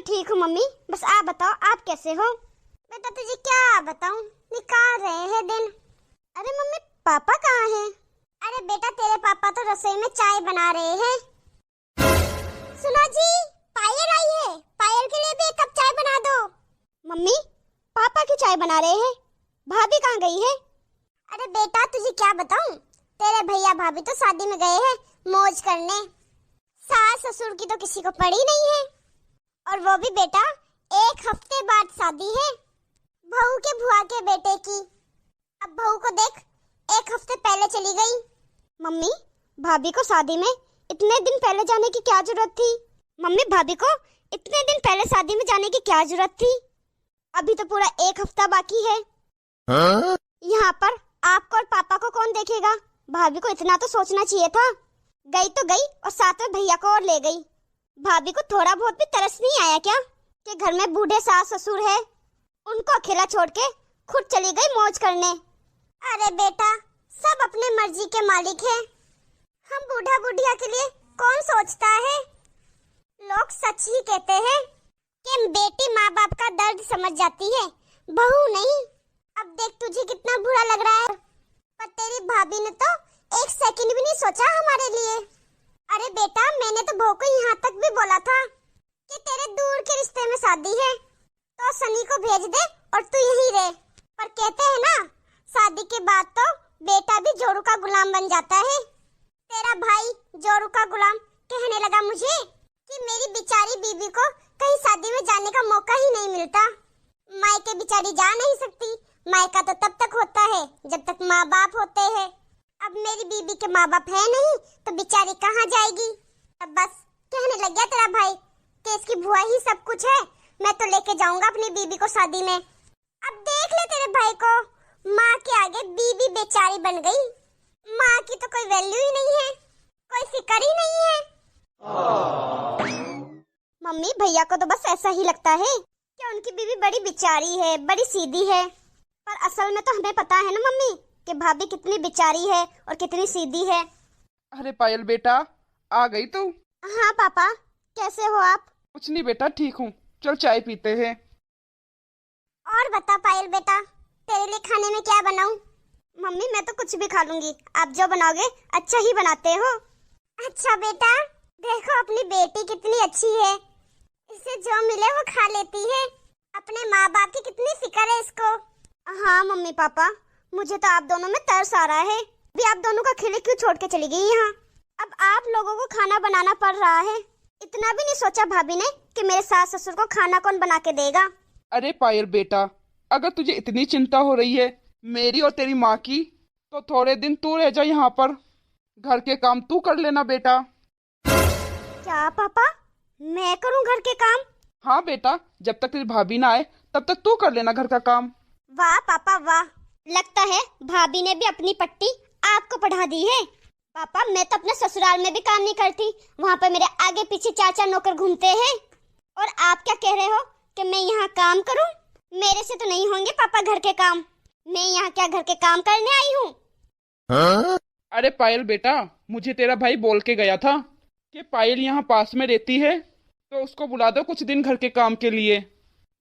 ठीक हूँ मम्मी, बस आप बताओ आप कैसे हो? बेटा तुझे क्या बताऊं, निकाल रहे हैं दिन। अरे मम्मी पापा कहाँ हैं? अरे बेटा तेरे पापा तो रसोई में चाय बना रहे हैं। सुनो जी, पायल आई है, पायल के लिए भी एक कप चाय बना दो। मम्मी पापा की चाय बना रहे हैं, भाभी कहाँ गई है? अरे बेटा तुझे क्या बताऊं, तेरे भैया भाभी तो शादी में गए हैं मौज करने। सास ससुर की तो किसी को पड़ी नहीं है, और वो भी बेटा 1 हफ्ते बाद शादी है बहू के बुआ के बेटे की। अब बहू को देख 1 हफ्ते पहले चली गई। मम्मी भाभी को शादी में इतने दिन पहले जाने की क्या जरूरत थी? मम्मी भाभी को इतने दिन पहले शादी में जाने की क्या जरूरत थी? अभी तो पूरा 1 हफ्ता बाकी है। यहाँ पर आपको और पापा को कौन देखेगा? भाभी को इतना तो सोचना चाहिए था। गई तो गई और साथ में भैया को और ले गई। भाभी को थोड़ा बहुत भी तरस नहीं आया क्या कि घर में बूढ़े सास ससुर है, उनको अकेला छोड़ के खुद चली गई मौज करने। अरे बेटा सब अपने मर्जी के मालिक हैं, हम बूढ़ा बुढ़िया के लिए कौन सोचता है। लोग सच ही कहते हैं कि बेटी माँ बाप का दर्द समझ जाती है, बहू नहीं। अब देख तुझे कितना बुरा लग रहा है, पर तेरी भाभी ने तो 1 सेकंड भी नहीं सोचा हमारे लिए। अरे बेटा मैंने तो बहू को यहाँ तक भी बोला था कि तेरे दूर के रिश्ते में शादी है तो सनी को भेज दे और तू यहीं रह। पर कहते हैं ना शादी के बाद तो बेटा भी जोरू का गुलाम बन जाता है। तेरा भाई जोरू का गुलाम कहने लगा मुझे कि मेरी बेचारी बीबी को कहीं शादी में जाने का मौका ही नहीं मिलता। मायके बेचारी जा नहीं सकती, मायका तो तब तक होता है जब तक माँ बाप होते हैं। अब मेरी बीबी के माँ बाप है नहीं तो बेचारी कहाँ जाएगी। अब बस कहने लग गया तेरा भाई कि इसकी बुआ ही सब कुछ है, मैं तो लेके जाऊंगा अपनी बीबी को शादी में। अब देख ले तेरे भाई को, माँ के आगे बीबी बेचारी बन गई। माँ की तो कोई वैल्यू ही नहीं है, कोई फिक्र ही नहीं है। मम्मी भैया को तो बस ऐसा ही लगता है कि उनकी बीबी बड़ी बेचारी है, बड़ी सीधी है, पर असल में तो हमें पता है ना मम्मी कि भाभी कितनी बेचारी है और कितनी सीधी है। अरे पायल बेटा आ गई तू? हाँ पापा कैसे हो आप? कुछ नहीं बेटा ठीक हूँ, चल चाय पीते हैं। और बता पायल बेटा तेरे लिए खाने में क्या बनाऊं? मम्मी मैं तो कुछ भी खा लूंगी, आप जो बनाओगे अच्छा ही बनाते हो। अच्छा बेटा देखो अपनी बेटी कितनी अच्छी है, इसे जो मिले वो खा लेती है, अपने माँ बाप की कितनी फिक्र है इसको। हाँ मम्मी पापा मुझे तो आप दोनों में तरस आ रहा है, भी आप दोनों का अकेले क्यों छोड़ के चली गई यहाँ? अब आप लोगों को खाना बनाना पड़ रहा है, इतना भी नहीं सोचा भाभी ने कि मेरे सास ससुर को खाना कौन बना के देगा? अरे पायल बेटा अगर तुझे इतनी चिंता हो रही है मेरी और तेरी माँ की तो थोड़े दिन तू रह जा यहाँ पर, घर के काम तू कर लेना बेटा। क्या पापा मैं करूँ घर के काम? हाँ बेटा जब तक तेरी भाभी ना आए तब तक तू कर लेना घर का काम। वाह पापा वाह, लगता है भाभी ने भी अपनी पट्टी आपको पढ़ा दी है। पापा मैं तो अपने ससुराल में भी काम नहीं करती, वहाँ पर मेरे आगे पीछे 4 नौकर घूमते हैं, और आप क्या कह रहे हो कि मैं यहाँ काम करूँ? मेरे से तो नहीं होंगे पापा घर के काम, मैं यहाँ क्या घर के काम करने आई हूँ? हाँ? अरे पायल बेटा मुझे तेरा भाई बोल के गया था कि पायल यहाँ पास में रहती है तो उसको बुला दो कुछ दिन घर के काम के लिए।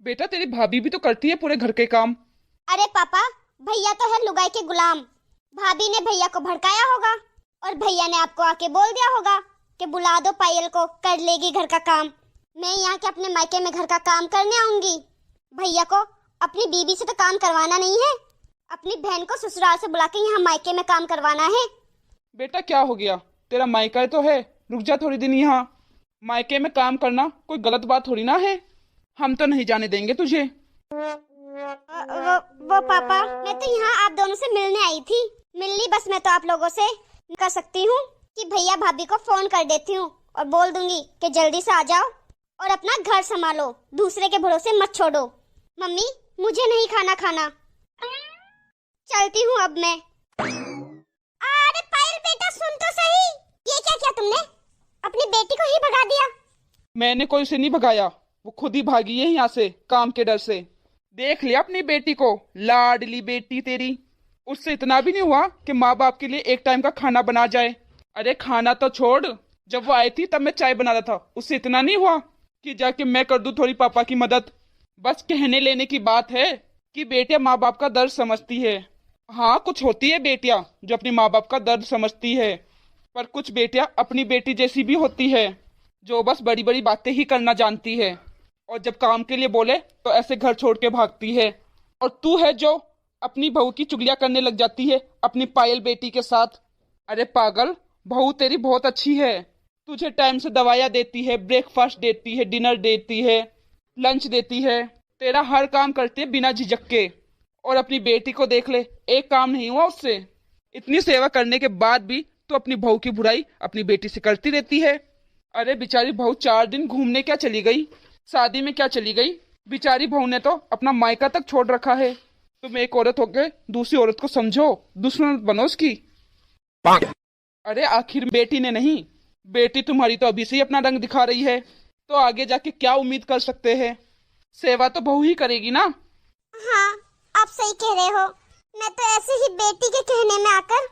बेटा तेरी भाभी भी तो करती है पूरे घर के काम। अरे पापा भैया तो है लुगाई के गुलाम, भाभी ने भैया को भड़काया होगा और भैया ने आपको आके बोल दिया होगा कि बुला दो पायल को कर लेगी घर का काम। मैं यहाँ के अपने मायके में घर का काम करने आऊंगी, भैया को अपनी बीबी से तो काम करवाना नहीं है, अपनी बहन को ससुराल से बुला के यहाँ मायके में काम करवाना है। बेटा क्या हो गया, तेरा मायका तो है, रुक जा थोड़ी दिन यहाँ। मायके में काम करना कोई गलत बात थोड़ी ना है, हम तो नहीं जाने देंगे तुझे। वो पापा मैं तो यहाँ आप दोनों से मिलने आई थी, मिलनी बस मैं तो आप लोगों से कर सकती हूँ कि भैया भाभी को फोन कर देती हूँ और बोल दूंगी कि जल्दी से आ जाओ और अपना घर संभालो, दूसरे के भरोसे मत छोड़ो। मम्मी मुझे नहीं खाना, चलती हूँ अब मैं। अरे पायल बेटा सुन तो सही, ये क्या किया तुमने? अपनी बेटी को ही भगा दिया। मैंने कोई से नहीं भगाया, वो खुद ही भागी है यहाँ से काम के डर से। देख लिया अपनी बेटी को, लाडली बेटी तेरी, उससे इतना भी नहीं हुआ कि माँ बाप के लिए एक टाइम का खाना बना जाए। अरे खाना तो छोड़, जब वो आई थी तब मैं चाय बना रहा था, उससे इतना नहीं हुआ कि जाके मैं कर दूं थोड़ी पापा की मदद। बस कहने लेने की बात है कि बेटियां माँ बाप का दर्द समझती है। हाँ, कुछ होती है बेटियां जो अपनी माँ बाप का दर्द समझती है, पर कुछ बेटियां अपनी बेटी जैसी भी होती है जो बस बड़ी बड़ी बातें ही करना जानती है, और जब काम के लिए बोले तो ऐसे घर छोड़ के भागती है। और तू है जो अपनी बहू की चुगलियां करने लग जाती है अपनी पायल बेटी के साथ। अरे पागल, बहू तेरी बहुत अच्छी है। तुझे टाइम से दवाइयाँ देती है, ब्रेकफास्ट देती है, डिनर देती है, लंच देती है, तेरा हर काम करती है बिना झिझक के। और अपनी बेटी को देख ले, एक काम नहीं हुआ उससे। इतनी सेवा करने के बाद भी तो अपनी बहू की बुराई अपनी बेटी से करती रहती है। अरे बेचारी बहू 4 दिन घूमने क्या चली गई, शादी में क्या चली गई। बेचारी बहू ने तो अपना मायका तक छोड़ रखा है। तुम एक औरत होके दूसरी औरत को समझो, दुश्मन मत बनो उसकी। अरे आखिर बेटी ने नहीं, बेटी तुम्हारी तो अभी से ही अपना रंग दिखा रही है, तो आगे जाके क्या उम्मीद कर सकते हैं। सेवा तो बहू ही करेगी ना। हाँ, आप सही कह रहे हो। मैं तो ऐसे ही बेटी के कहने में आकर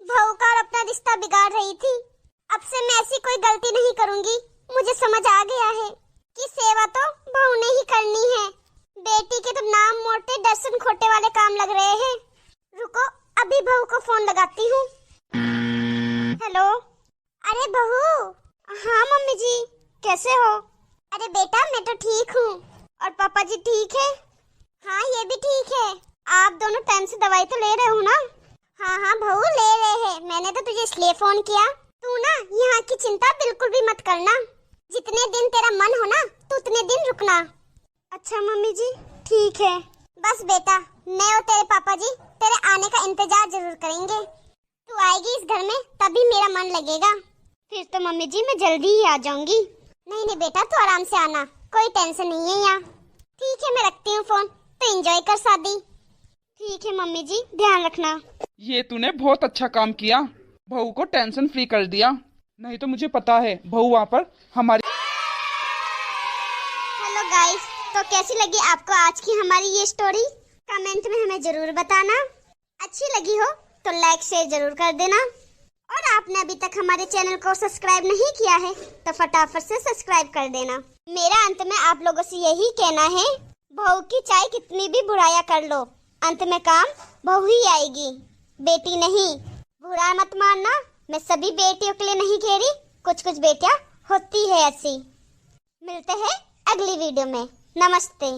बहू का और अपना रिश्ता बिगाड़ रही थी। अब से मैं ऐसी कोई गलती नहीं करूंगी। मुझे समझ आ गया है कि सेवा तो बहू ने ही करनी है। बेटी के तो नाम मोटे दर्शन खोटे वाले काम लग रहे हैं। रुको, अभी बहू को फोन लगाती हूँ। हेलो। अरे बहू। हाँ मम्मी जी, कैसे हो? अरे बेटा, मैं तो ठीक हूँ। और पापा जी ठीक है? हाँ, ये भी ठीक है। आप दोनों टाइम से दवाई तो ले रहे हो ना? हाँ हाँ बहू, ले रहे हैं। मैंने तो तुझे इसलिए फोन किया। तू ना यहाँ की चिंता बिल्कुल भी मत करना। जितने दिन तेरा मन हो ना, तू उतने दिन रुकना। अच्छा मम्मी जी, ठीक है। बस बेटा, मैं और तेरे पापा जी तेरे आने का इंतजार जरूर करेंगे। तू आएगी इस घर में तभी मेरा मन लगेगा। फिर तो मम्मी जी मैं जल्दी ही आ जाऊंगी। नहीं नहीं बेटा, तू आराम से आना, कोई टेंशन नहीं है यहाँ। ठीक है, मैं रखती हूँ फोन, तो एंजॉय कर शादी। ठीक है मम्मी जी, ध्यान रखना। ये तूने बहुत अच्छा काम किया, बहू को टेंशन फ्री कर दिया। नहीं तो मुझे पता है बहू वहाँ पर हमारी। हेलो गाइस, तो कैसी लगी आपको आज की हमारी ये स्टोरी? कमेंट में हमें जरूर बताना। अच्छी लगी हो तो लाइक शेयर जरूर कर देना। और आपने अभी तक हमारे चैनल को सब्सक्राइब नहीं किया है तो फटाफट से सब्सक्राइब कर देना। मेरा अंत में आप लोगों से यही कहना है, बहू की चाहे कितनी भी बुराइयां कर लो, अंत में काम बहू ही आएगी, बेटी नहीं। बुरा मत मानना, मैं सभी बेटियों के लिए नहीं कह रही, कुछ कुछ बेटियां होती है ऐसी। मिलते हैं अगली वीडियो में। नमस्ते।